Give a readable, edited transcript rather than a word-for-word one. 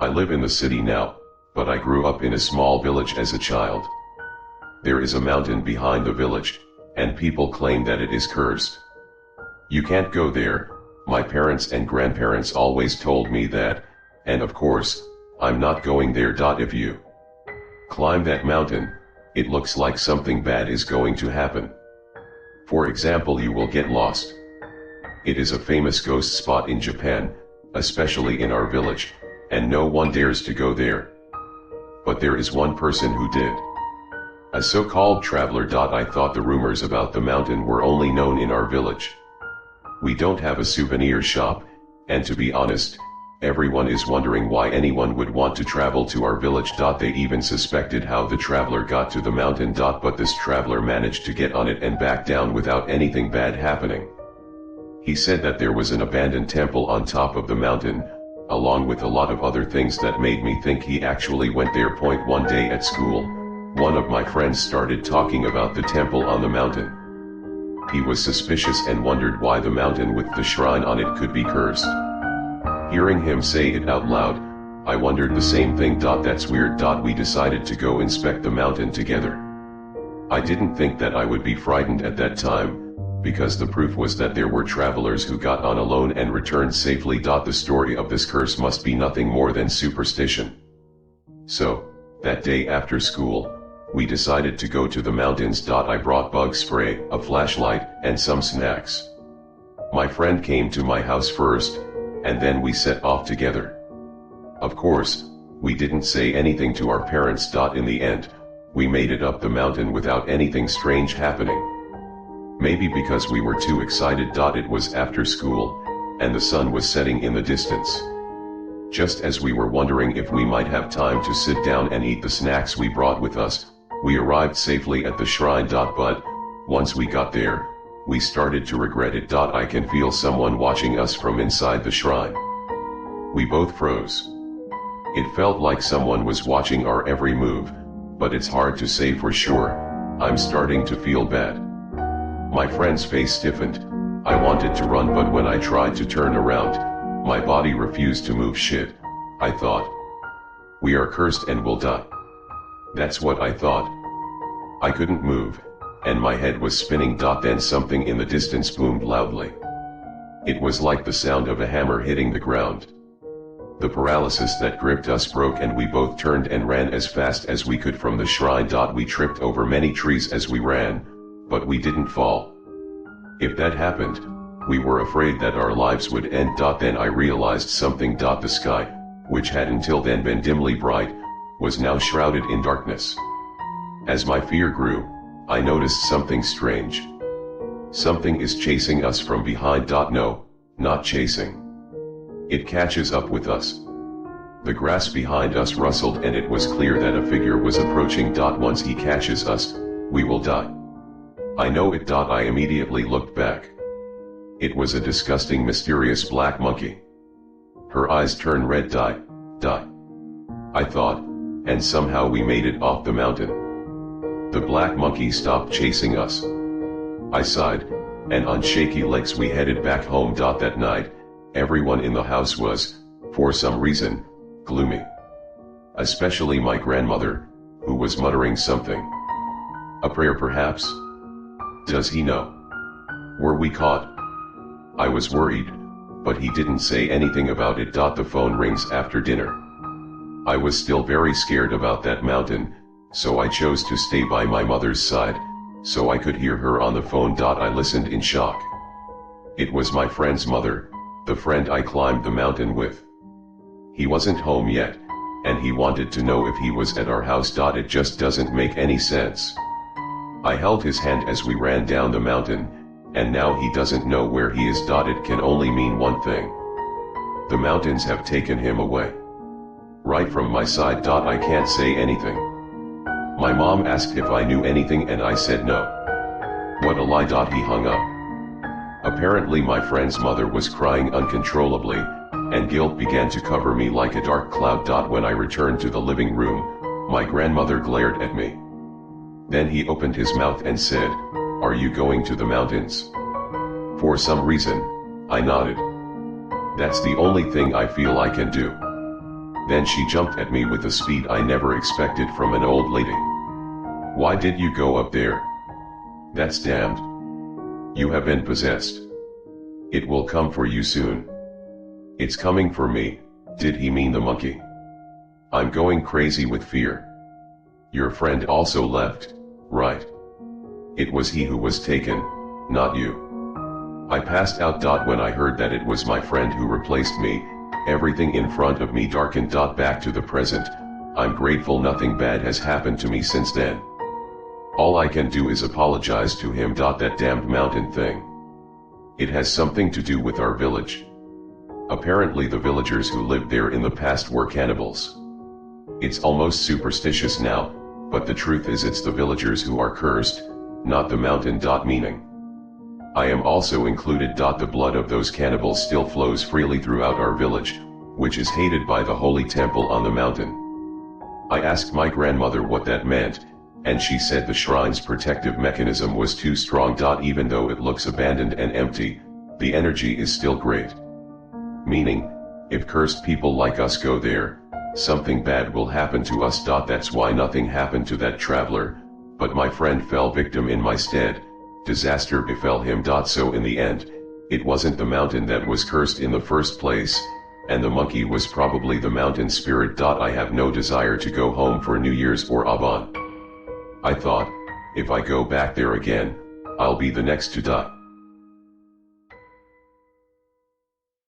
I live in the city now, but I grew up in a small village as a child. There is a mountain behind the village, and people claim that it is cursed. You can't go there, my parents and grandparents always told me that, and of course, I'm not going there. If you climb that mountain, it looks like something bad is going to happen. For example, you will get lost. It is a famous ghost spot in Japan, especially in our village, and no one dares to go there. But there is one person who did. A so-called traveler. I thought the rumors about the mountain were only known in our village. We don't have a souvenir shop, and to be honest, everyone is wondering why anyone would want to travel to our village. They even suspected how the traveler got to the mountain. But this traveler managed to get on it and back down without anything bad happening. He said that there was an abandoned temple on top of the mountain, along with a lot of other things that made me think he actually went there. One day at school, one of my friends started talking about the temple on the mountain. He was suspicious and wondered why the mountain with the shrine on it could be cursed. Hearing him say it out loud, I wondered the same thing. That's weird. We decided to go inspect the mountain together. I didn't think that I would be frightened at that time, because the proof was that there were travelers who got on alone and returned safely. The story of this curse must be nothing more than superstition. So, that day after school, we decided to go to the mountains. I brought bug spray, a flashlight, and some snacks. My friend came to my house first, and then we set off together. Of course, we didn't say anything to our parents. In the end, we made it up the mountain without anything strange happening. Maybe because we were too excited. It was after school, and the sun was setting in the distance. Just as we were wondering if we might have time to sit down and eat the snacks we brought with us, we arrived safely at the shrine. But once we got there, we started to regret it. I can feel someone watching us from inside the shrine. We both froze. It felt like someone was watching our every move, but it's hard to say for sure. I'm starting to feel bad. My friend's face stiffened. I wanted to run, but when I tried to turn around, my body refused to move. Shit, I thought. We are cursed and will die. That's what I thought. I couldn't move, and my head was spinning. Then something in the distance boomed loudly. It was like the sound of a hammer hitting the ground. The paralysis that gripped us broke, and we both turned and ran as fast as we could from the shrine. We tripped over many trees as we ran, but we didn't fall. If that happened, we were afraid that our lives would end. Then I realized something. The sky, which had until then been dimly bright, was now shrouded in darkness. As my fear grew, I noticed something strange. Something is chasing us from behind. No, not chasing. It catches up with us. The grass behind us rustled, and it was clear that a figure was approaching. Once he catches us, we will die. I know it. I immediately looked back. It was a disgusting, mysterious black monkey. Her eyes turned red. Die. I thought, and somehow we made it off the mountain. The black monkey stopped chasing us. I sighed, and on shaky legs we headed back home. That night, everyone in the house was, for some reason, gloomy. Especially my grandmother, who was muttering something. A prayer, perhaps? Does he know? Were we caught? I was worried, but he didn't say anything about it. The phone rings after dinner. I was still very scared about that mountain, so I chose to stay by my mother's side, so I could hear her on the phone. I listened in shock. It was my friend's mother, the friend I climbed the mountain with. He wasn't home yet, and he wanted to know if he was at our house. It just doesn't make any sense. I held his hand as we ran down the mountain, and now he doesn't know where he is. It can only mean one thing. The mountains have taken him away. Right from my side. I can't say anything. My mom asked if I knew anything, and I said no. What a lie. He hung up. Apparently my friend's mother was crying uncontrollably, and guilt began to cover me like a dark cloud. When I returned to the living room, my grandmother glared at me. Then he opened his mouth and said, "Are you going to the mountains?" For some reason, I nodded. That's the only thing I feel I can do. Then she jumped at me with a speed I never expected from an old lady. Why did you go up there? That's damned. You have been possessed. It will come for you soon. It's coming for me, did he mean the monkey? I'm going crazy with fear. Your friend also left, right? It was he who was taken, not you. I passed out. When I heard that it was my friend who replaced me, everything in front of me darkened. Back to the present, I'm grateful nothing bad has happened to me since then. All I can do is apologize to him. That damned mountain thing. It has something to do with our village. Apparently the villagers who lived there in the past were cannibals. It's almost superstitious now, but the truth is it's the villagers who are cursed, not the mountain. Meaning I am also included. The blood of those cannibals still flows freely throughout our village, which is hated by the holy temple on the mountain. I asked my grandmother what that meant, and she said the shrine's protective mechanism was too strong. Even though it looks abandoned and empty, the energy is still great. Meaning, if cursed people like us go there, something bad will happen to us. That's why nothing happened to that traveler, but my friend fell victim in my stead. Disaster befell him. So in the end, it wasn't the mountain that was cursed in the first place, and the monkey was probably the mountain spirit. I have no desire to go home for New Year's or Aban. I thought, if I go back there again, I'll be the next to die.